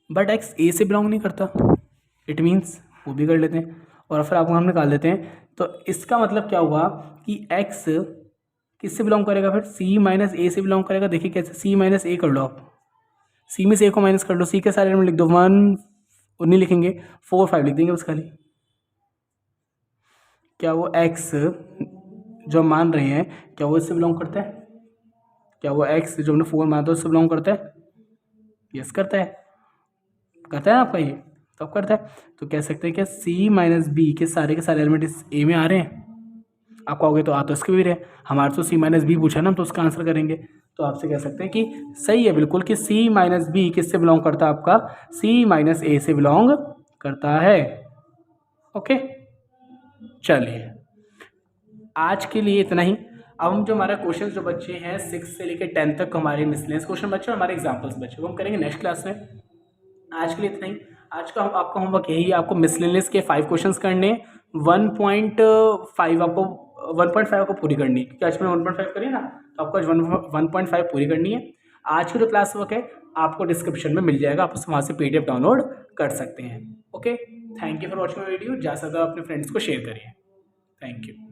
बट एक्स ए से बिलोंग नहीं करता, इट मीन्स वो भी कर लेते हैं और फिर आपको हम निकाल देते हैं। तो इसका मतलब क्या हुआ कि एक्स किससे बिलोंग करेगा? फिर सी माइनस ए से बिलोंग करेगा। देखिए कैसे, सी माइनस ए कर लो आप, सी में से ए को माइनस कर लो, सी के सारे एलिमेंट लिख दो। 1 नहीं लिखेंगे, 4 5 लिख देंगे बस खाली। क्या वो एक्स जो मान रहे हैं, क्या वो इससे बिलोंग करता है? क्या वो एक्स जो हमने 4 माना था उससे बिलोंग करता है? यस करता है। करता है ना आपका ये? तब करता है। तो कह सकते हैं क्या सी माइनस बी के सारे एलिमेंट इस ए में आ रहे हैं? आप कहोगे तो आ तो इसके भी रहे, हमारे तो सी माइनस बी पूछा ना, तो उसका आंसर करेंगे। तो आपसे कह सकते हैं कि सही है बिल्कुल कि सी माइनस बी किससे बिलोंग करता है? आपका सी माइनस ए से बिलोंग करता है। ओके, चलिए आज के लिए इतना ही। अब हम जो हमारा क्वेश्चन जो बच्चे हैं 6 से लेकर 10 तक हमारे मिसलेनियस क्वेश्चन बच्चे और हमारे एग्जाम्पल्स बच्चे, वो हम करेंगे नेक्स्ट क्लास में। आज के लिए इतना ही। आज का आपका होमवर्क यही है, आपको मिसलेनियस के 5 क्वेश्चंस करने, 1.5 आपको 1.5 आपको पूरी करनी है, क्योंकि आज मैंने 1.5 करी ना, तो आपको आज 1.5 पूरी करनी है। आज का जो क्लास वर्क है आपको डिस्क्रिप्शन में मिल जाएगा, आप वहाँ से PDF डाउनलोड कर सकते हैं। Okay, thank you for watching my video. जा सकते हो अपने फ्रेंड्स को शेयर करिए। Thank you.